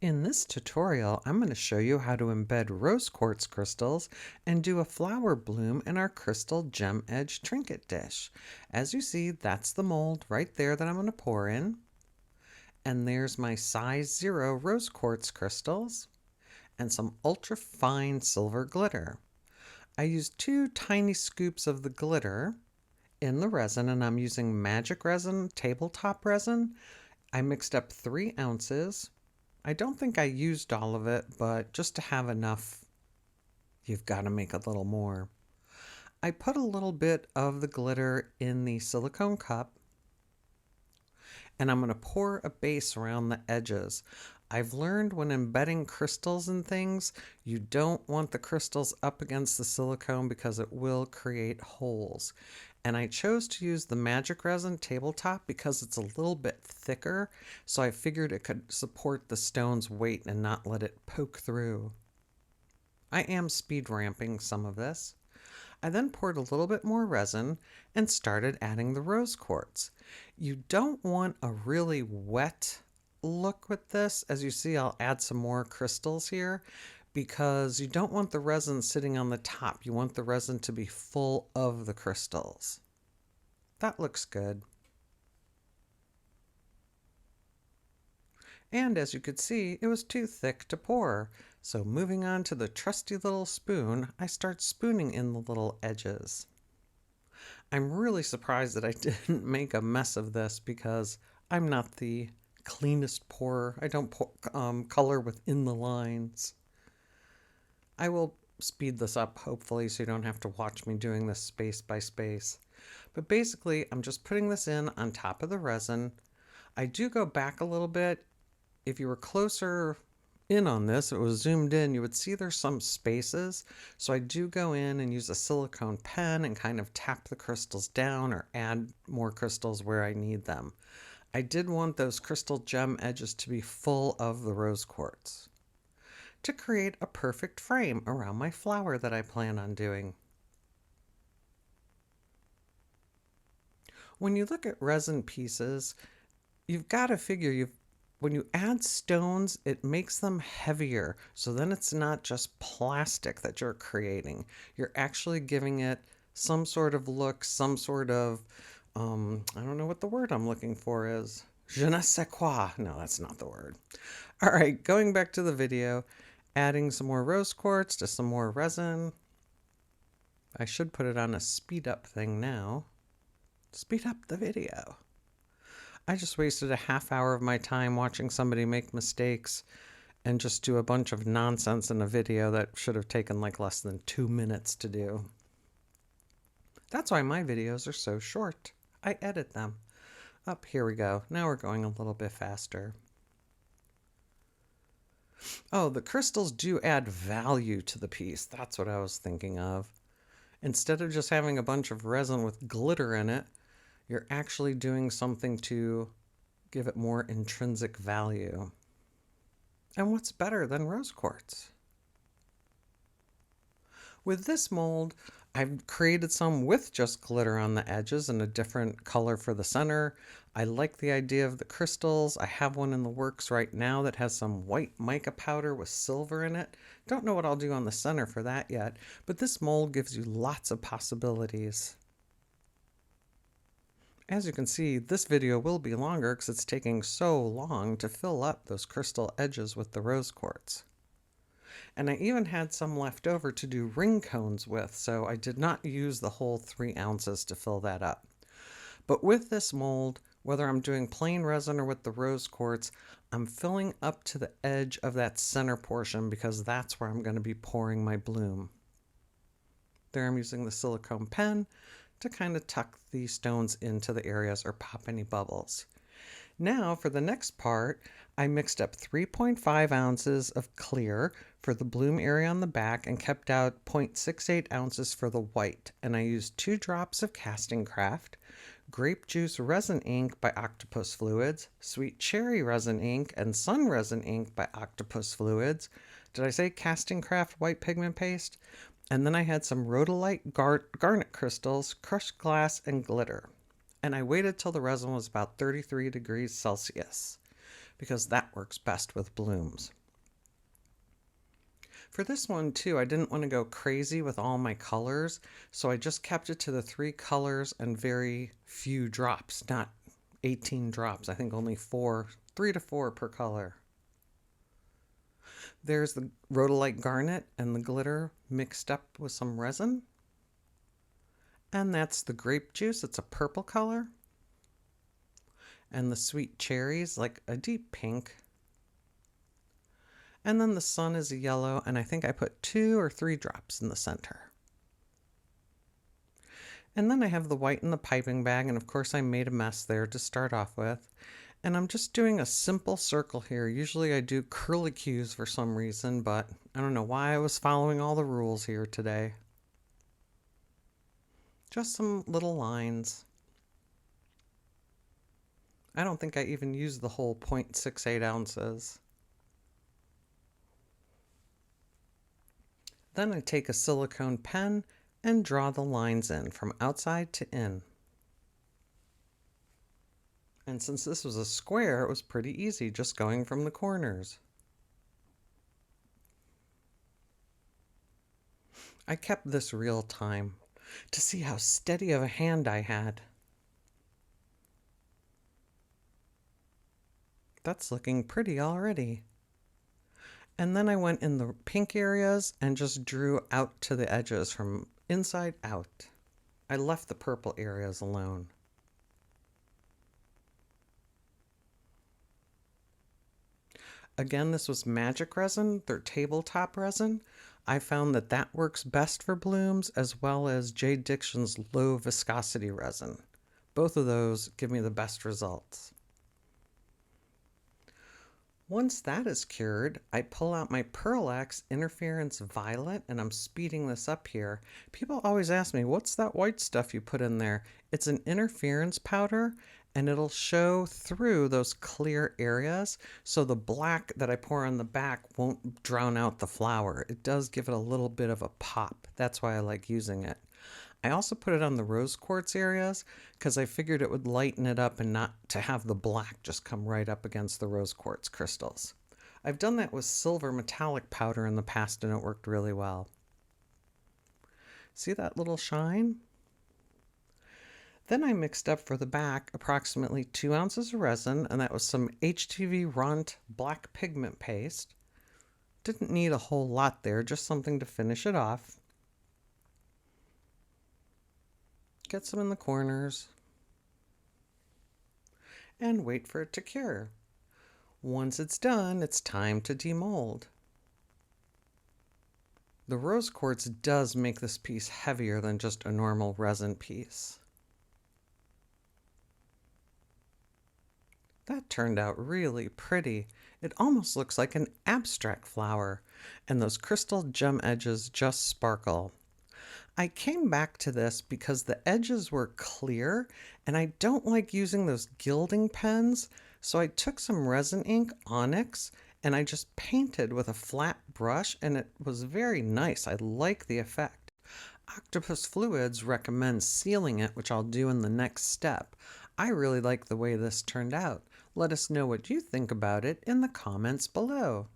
In this tutorial, I'm going to show you how to embed rose quartz crystals and do a flower bloom in our crystal gem edge trinket dish. As you see, that's the mold right there that I'm going to pour in. And there's my size 0 rose quartz crystals and some ultra fine silver glitter. I used 2 tiny scoops of the glitter in the resin, and I'm using magic resin, tabletop resin. I mixed up 3 ounces. I don't think I used all of it, but just to have enough, you've got to make a little more. I put a little bit of the glitter in the silicone cup, and I'm going to pour a base around the edges. I've learned when embedding crystals and things, you don't want the crystals up against the silicone because it will create holes. And I chose to use the magic resin tabletop because it's a little bit thicker, so I figured it could support the stone's weight and not let it poke through. I am speed ramping some of this. I then poured a little bit more resin and started adding the rose quartz. You don't want a really wet look with this. As you see, I'll add some more crystals here because you don't want the resin sitting on the top. You want the resin to be full of the crystals. That looks good. And as you could see, it was too thick to pour. So moving on to the trusty little spoon, I start spooning in the little edges. I'm really surprised that I didn't make a mess of this because I'm not the cleanest pourer. I don't color within the lines. I will speed this up hopefully so you don't have to watch me doing this space by space. But basically I'm just putting this in on top of the resin. I do go back a little bit. If you were closer in on this, it was zoomed in, you would see there's some spaces. So I do go in and use a silicone pen and kind of tap the crystals down or add more crystals where I need them. I did want those crystal gem edges to be full of the rose quartz to create a perfect frame around my flower that I plan on doing. When you look at resin pieces, you've got to figure when you add stones, it makes them heavier. So then it's not just plastic that you're creating. You're actually giving it some sort of look, some sort of, I don't know what the word I'm looking for is. Je ne sais quoi. No, that's not the word. All right, going back to the video, adding some more rose quartz to some more resin. I should put it on a speed up thing now. Speed up the video. I just wasted a half hour of my time watching somebody make mistakes and just do a bunch of nonsense in a video that should have taken like less than 2 minutes to do. That's why my videos are so short. I edit them. Up, here we go. Now we're going a little bit faster. Oh, the crystals do add value to the piece. That's what I was thinking of. Instead of just having a bunch of resin with glitter in it, you're actually doing something to give it more intrinsic value. And what's better than rose quartz? With this mold, I've created some with just glitter on the edges and a different color for the center. I like the idea of the crystals. I have one in the works right now that has some white mica powder with silver in it. Don't know what I'll do on the center for that yet, but this mold gives you lots of possibilities. As you can see, this video will be longer because it's taking so long to fill up those crystal edges with the rose quartz. And I even had some left over to do ring cones with, so I did not use the whole 3 ounces to fill that up. But with this mold, whether I'm doing plain resin or with the rose quartz, I'm filling up to the edge of that center portion because that's where I'm going to be pouring my bloom. There I'm using the silicone pen to kind of tuck the stones into the areas or pop any bubbles. Now for the next part, I mixed up 3.5 ounces of clear for the bloom area on the back and kept out 0.68 ounces for the white. And I used 2 drops of Castin Craft, Grape Juice Resin Ink by Octopus Fluids, Sweet Cherry Resin Ink, and Sun Resin Ink by Octopus Fluids. Did I say Castin Craft white pigment paste? And then I had some rhodolite garnet crystals, crushed glass, and glitter. And I waited till the resin was about 33 degrees Celsius. because that works best with blooms. For this one too, I didn't want to go crazy with all my colors, so I just kept it to the 3 colors and very few drops, not 18 drops. I think only 3 to 4 per color. There's the rhodolite garnet and the glitter mixed up with some resin. And that's the grape juice. It's a purple color. And the sweet cherries, like a deep pink. And then the sun is a yellow, and I think I put 2 or 3 drops in the center. And then I have the white in the piping bag, and of course I made a mess there to start off with. And I'm just doing a simple circle here. Usually I do curlicues for some reason, but I don't know why I was following all the rules here today. Just some little lines. I don't think I even used the whole 0.68 ounces. Then I take a silicone pen and draw the lines in from outside to in. And since this was a square, it was pretty easy just going from the corners. I kept this real time to see how steady of a hand I had. That's looking pretty already. And then I went in the pink areas and just drew out to the edges from inside out. I left the purple areas alone. Again, this was magic resin, their tabletop resin. I found that that works best for blooms, as well as J. Dixon's low viscosity resin. Both of those give me the best results. Once that is cured, I pull out my Pearl X Interference Violet, and I'm speeding this up here. People always ask me, what's that white stuff you put in there? It's an interference powder, and it'll show through those clear areas, so the black that I pour on the back won't drown out the flower. It does give it a little bit of a pop. That's why I like using it. I also put it on the rose quartz areas because I figured it would lighten it up and not to have the black just come right up against the rose quartz crystals. I've done that with silver metallic powder in the past and it worked really well. See that little shine? Then I mixed up for the back approximately 2 ounces of resin, and that was some HTVront black pigment paste. Didn't need a whole lot there, just something to finish it off. Get some in the corners. And wait for it to cure. Once it's done, it's time to demold. The rose quartz does make this piece heavier than just a normal resin piece. That turned out really pretty. It almost looks like an abstract flower, and those crystal gem edges just sparkle. I came back to this because the edges were clear, and I don't like using those gilding pens, so I took some resin ink, Onyx, and I just painted with a flat brush, and it was very nice. I like the effect. Octopus Fluids recommends sealing it, which I'll do in the next step. I really like the way this turned out. Let us know what you think about it in the comments below.